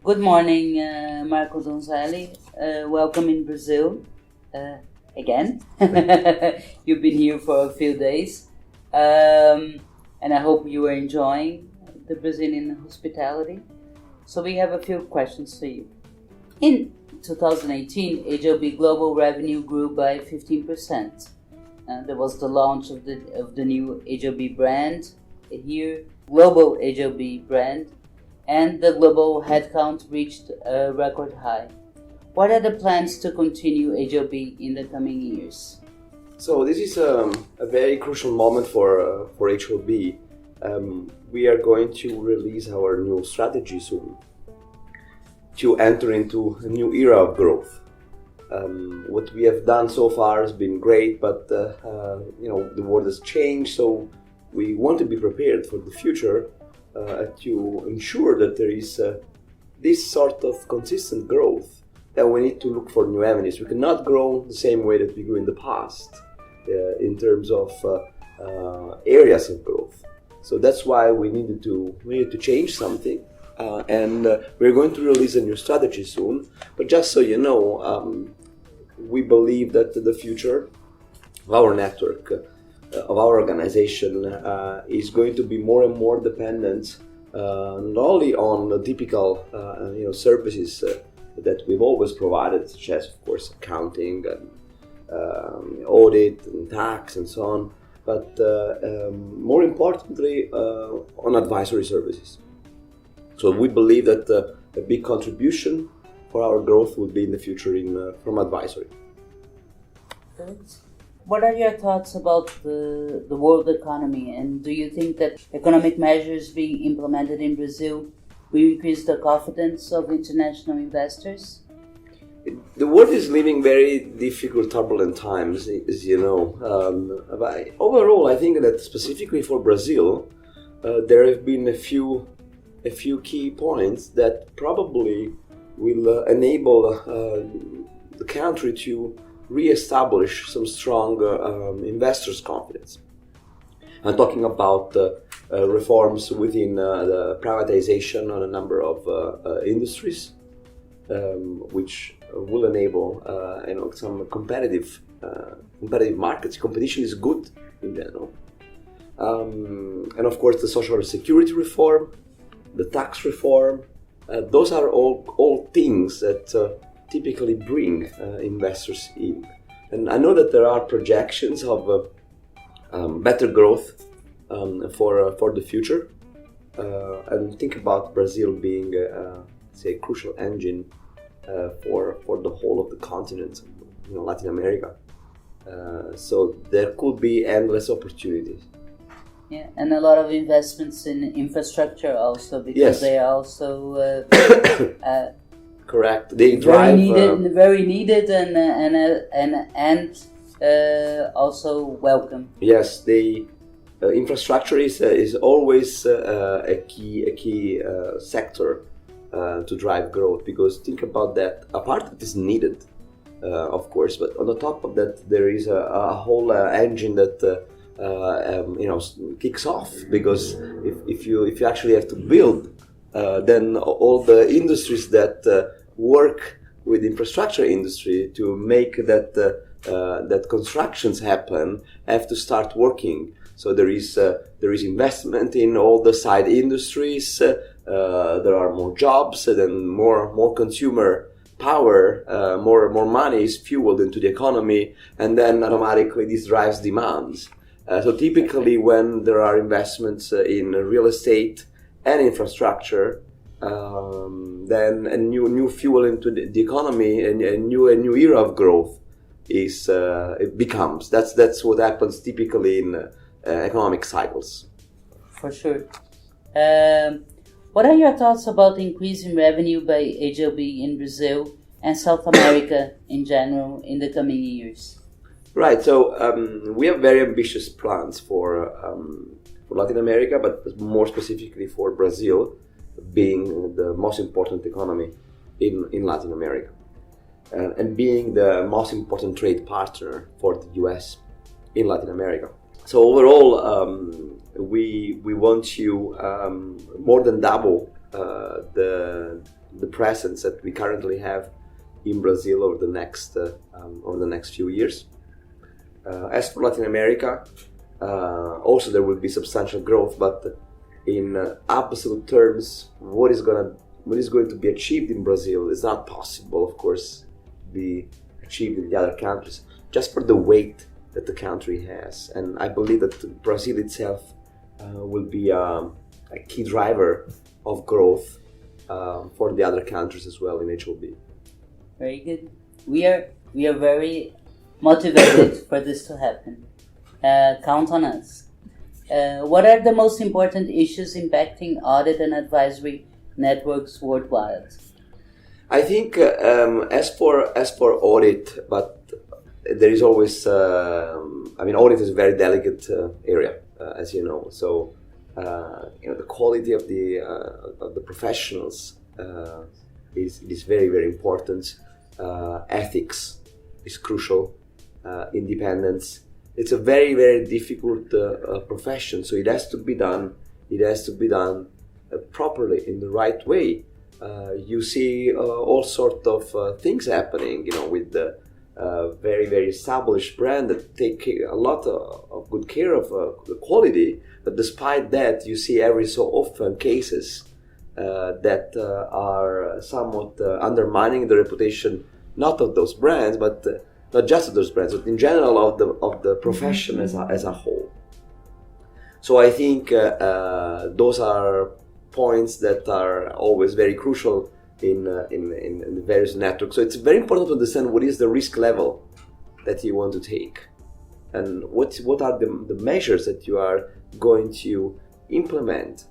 Good morning, Marco Donzelli. Welcome in Brazil again. You've been here for a few days, and I hope you are enjoying the Brazilian hospitality. So we have a few questions for you. In 2018, HLB global revenue grew by 15%. There was the launch of the new HLB brand here, global HLB brand, and the global headcount reached a record high. What are the plans to continue HLB in the coming years? So this is a very crucial moment for HLB. We are going to release our new strategy soon to enter into a new era of growth. What we have done so far has been great, but the world has changed, so we want to be prepared for the future to ensure that there is this sort of consistent growth. And we need to look for new avenues. We cannot grow the same way that we grew in the past in terms of areas of growth. So that's why we needed to change something. And we're going to release a new strategy soon. But just so you know, we believe that the future of our network, of our organization, is going to be more and more dependent not only on the typical services that we've always provided, such as, of course, accounting and audit and tax and so on, but more importantly, on advisory services. So we believe that a big contribution for our growth will be in the future from advisory. Good. What are your thoughts about the world economy, and do you think that economic measures being implemented in Brazil will increase the confidence of international investors? The world is living very difficult, turbulent times, as you know. But overall, I think that specifically for Brazil, there have been a few key points that probably will enable the country to re-establish some strong investors' confidence. I'm talking about reforms within the privatization on a number of industries, which will enable some competitive markets. Competition is good in general, and of course the social security reform, the tax reform. Those are all things that typically bring investors in. And I know that there are projections of better growth for the future. And think about Brazil being a crucial engine for the whole of the continent, Latin America. So there could be endless opportunities. Yeah, and a lot of investments in infrastructure also, because yes. they are also correct. They drive very needed and also welcome. Yes, the infrastructure is always a key sector to drive growth, because think about that. A part of it is needed, of course, but on the top of that there is a whole engine that kicks off, because if you actually have to build, then all the industries that work with infrastructure industry to make that constructions happen have to start working. So there is investment in all the side industries. There are more jobs, and then more consumer power, more money is fueled into the economy, and then automatically this drives demands. So typically, when there are investments in real estate and infrastructure, then a new fuel into the economy, and a new era of growth it becomes. That's what happens typically in economic cycles. For sure. What are your thoughts about increasing revenue by HLB in Brazil and South America in general in the coming years? Right. So we have very ambitious plans for Latin America, but more specifically for Brazil, being the most important economy in Latin America, and being the most important trade partner for the US in Latin America. So overall, we want to more than double the the presence that we currently have in Brazil over the next few years. As for Latin America, also there will be substantial growth, but in absolute terms, what is going to be achieved in Brazil is not possible, of course, be achieved in the other countries, just for the weight that the country has. And I believe that Brazil itself will be a key driver of growth for the other countries as well in HLB. Very good. We are very motivated for this to happen. Count on us. What are the most important issues impacting audit and advisory networks worldwide? I think as for audit, but there is always audit is a very delicate area, as you know. So the quality of the professionals is very, very important. Ethics is crucial. Independence. It's a very, very difficult profession, so it has to be done. It has to be done properly in the right way. You see all sorts of things happening, with the very, very established brand that take a lot of good care of the quality. But despite that, you see every so often cases that are somewhat undermining the reputation, not of those brands, but not just of those brands, but in general of the profession as a whole. So I think those are points that are always very crucial in the various networks. So it's very important to understand what is the risk level that you want to take, and what are the measures that you are going to implement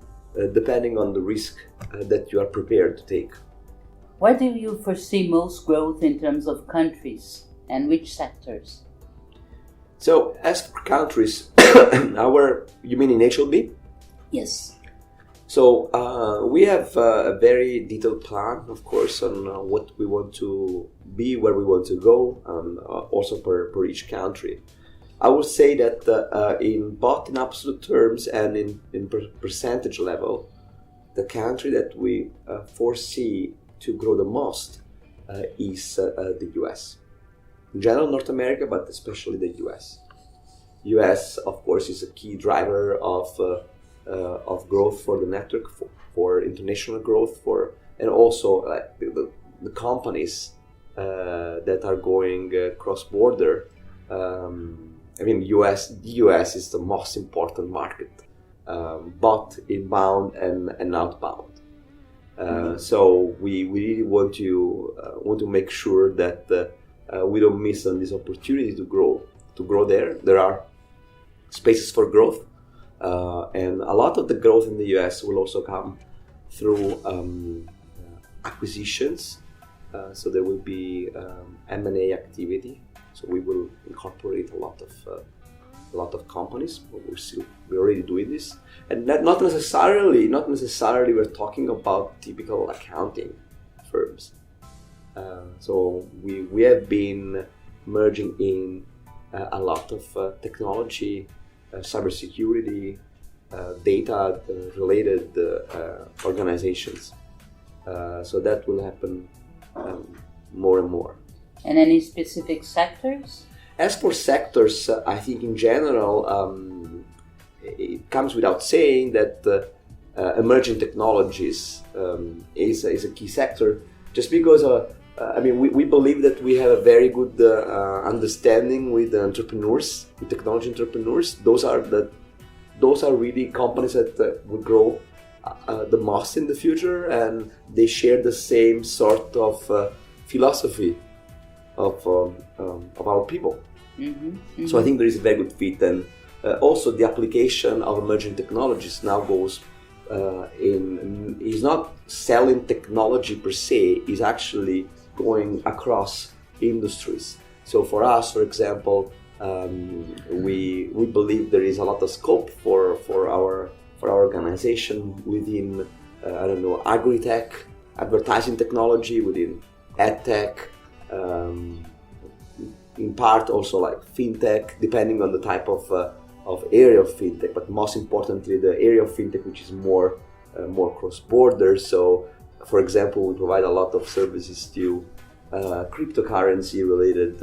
depending on the risk that you are prepared to take. Where do you foresee most growth in terms of countries and which sectors? So as for countries, you mean in HLB? Yes. So we have a very detailed plan, of course, on what we want to be, where we want to go, also per each country. I would say that in both in absolute terms and in percentage level, the country that we foresee to grow the most is the US. In general, North America, but especially the US. US, of course, is a key driver of growth for the network, for international growth, and also the companies that are going cross-border. The US is the most important market, both inbound and outbound. So we really want to make sure that we don't miss on this opportunity to grow there. There are spaces for growth, and a lot of the growth in the US will also come through acquisitions. So there will be M&A activity. So we will incorporate a lot of companies. We're already doing this, and not necessarily we're talking about typical accounting firms. So we have been merging in a lot of technology, cybersecurity, data related organizations. So that will happen more and more. And any specific sectors? As for sectors, I think in general, it comes without saying that emerging technologies is a key sector, just because we believe that we have a very good understanding with the entrepreneurs, with technology entrepreneurs. Those are really companies that will grow the most in the future, and they share the same sort of philosophy of our people. Mm-hmm, mm-hmm. So I think there is a very good fit, and also the application of emerging technologies now goes is not selling technology per se, is actually going across industries. So for us, for example, we believe there is a lot of scope for our organization within agri-tech, advertising technology, within ed-tech, in part also like fintech, depending on the type of area of fintech, but most importantly the area of fintech which is more cross-border. So For example, we provide a lot of services to cryptocurrency-related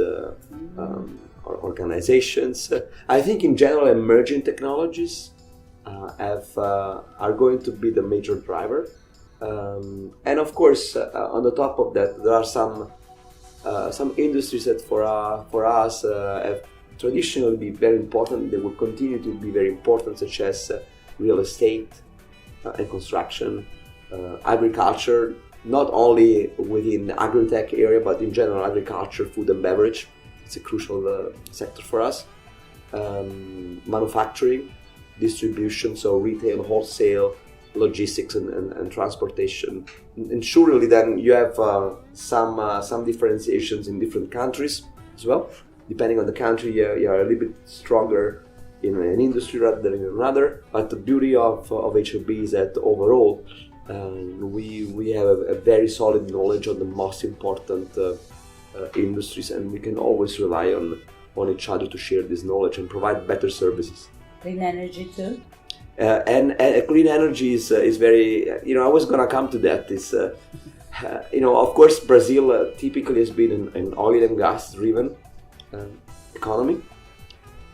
organizations. I think in general, emerging technologies are going to be the major driver. And of course, on the top of that, there are some industries that for us have traditionally been very important. They will continue to be very important, such as real estate and construction, agriculture, not only within the agri-tech area, but in general, agriculture, food and beverage. It's a crucial sector for us. Manufacturing, distribution, so retail, wholesale, logistics and transportation. And surely then you have some differentiations in different countries as well. Depending on the country, you are a little bit stronger in an industry rather than in another. But the beauty of HLB is that overall we have a very solid knowledge on the most important industries, and we can always rely on each other to share this knowledge and provide better services. Clean energy too? And clean energy is very, I was going to come to that. It's, of course, Brazil typically has been an oil and gas driven economy.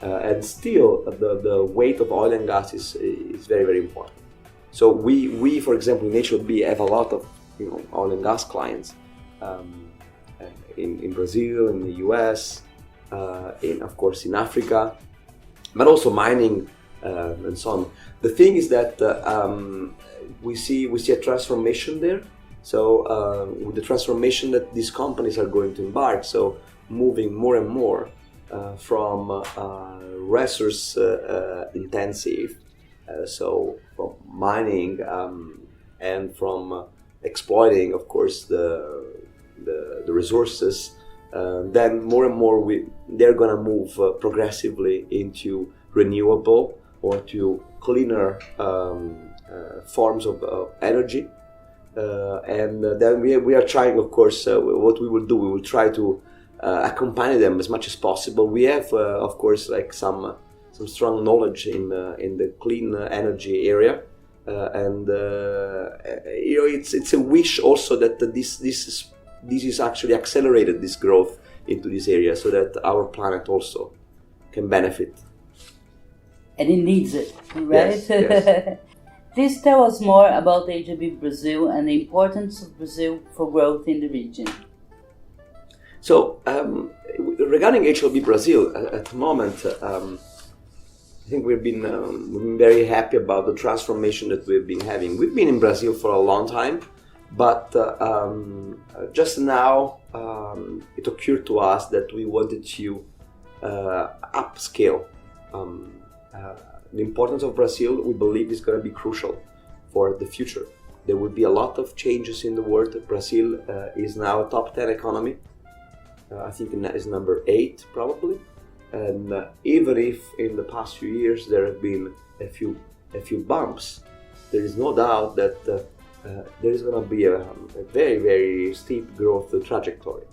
And still the weight of oil and gas is very, very important. So we for example, in HLB have a lot of oil and gas clients in Brazil, in the US, of course in Africa, but also mining and so on. The thing is that we see a transformation there. So with the transformation that these companies are going to embark, so moving more and more from resource intensive, so from mining and from exploiting, of course, the resources, then more and more they're going to move progressively into renewable or to cleaner forms of energy. And then we are trying, of course, what we will do, we will try to accompany them as much as possible. We have, of course, like some strong knowledge in the clean energy area, and it's a wish also that this is actually accelerated, this growth into this area, so that our planet also can benefit. And it needs it, right? Yes, yes. Please tell us more about HLB Brazil and the importance of Brazil for growth in the region. So, regarding HLB Brazil, at the moment, I think we've been very happy about the transformation that we've been having. We've been in Brazil for a long time, but just now it occurred to us that we wanted to upscale. The importance of Brazil, we believe, is going to be crucial for the future. There will be a lot of changes in the world. Brazil is now a top 10 economy. I think it is number 8 probably. And even if in the past few years there have been a few bumps, there is no doubt that there is going to be a very, very steep growth trajectory.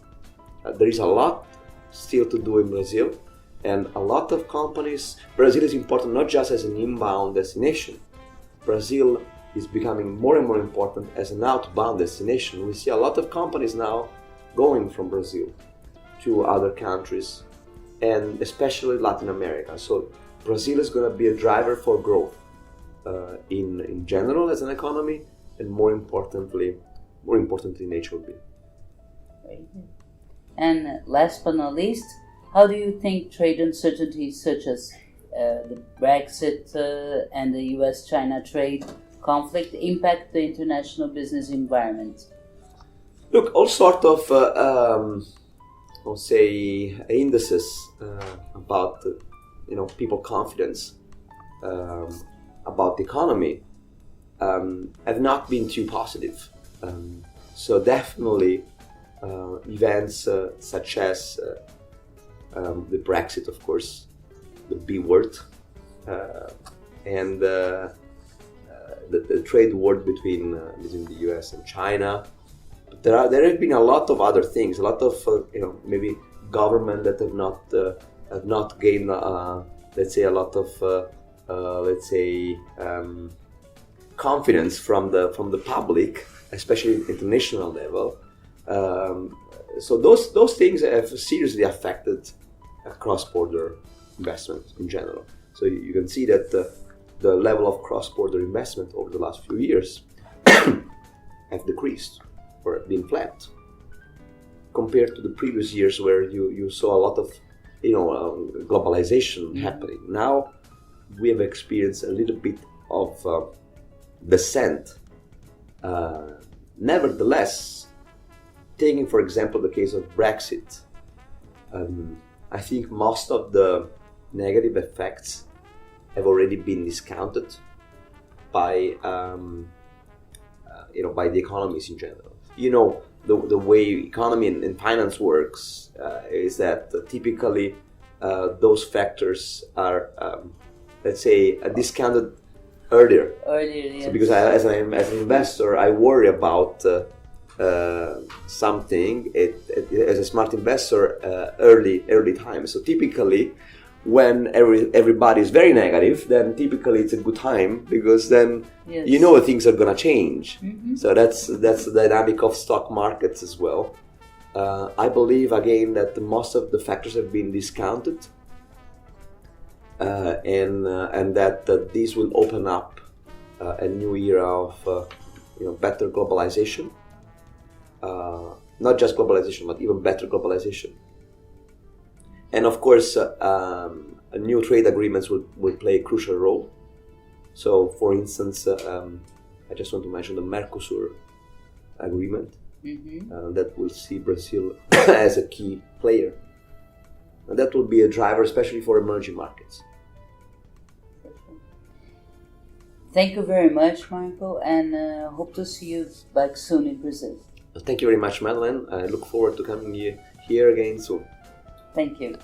There is a lot still to do in Brazil. And a lot of companies, Brazil is important not just as an inbound destination. Brazil is becoming more and more important as an outbound destination. We see a lot of companies now going from Brazil to other countries, and especially Latin America. So Brazil is going to be a driver for growth in general as an economy, and more importantly in HLB. And last but not least, how do you think trade uncertainties such as the Brexit and the US-China trade conflict impact the international business environment? Look, all sort of, I'll say, indices about people confidence about the economy have not been too positive. So definitely events such as the Brexit, of course, the B word, and the trade war between the US and China. But there have been a lot of other things, a lot of maybe government that have not gained let's say a lot of confidence from the public, especially at international level. So those things have seriously affected cross-border investment in general. So you can see that the level of cross-border investment over the last few years have decreased or been flat compared to the previous years where you saw a lot of globalization happening. Now we have experienced a little bit of descent. Nevertheless, taking for example the case of Brexit, I think most of the negative effects have already been discounted by by the economies in general. The way economy and finance works is that typically those factors are, let's say, discounted earlier. Yes. So because as an investor, I worry about something as a smart investor early time. So typically, when everybody is very negative, then typically it's a good time because then things are gonna change. Mm-hmm. So that's the dynamic of stock markets as well. I believe again that most of the factors have been discounted, and that this will open up a new era of better globalization. Not just globalization, but even better globalization. And of course, new trade agreements will play a crucial role. So, for instance, I just want to mention the Mercosur agreement that will see Brazil as a key player. And that will be a driver, especially for emerging markets. Thank you very much, Marco, and hope to see you back soon in Brazil. Thank you very much, Madeleine. I look forward to coming here again soon. Thank you.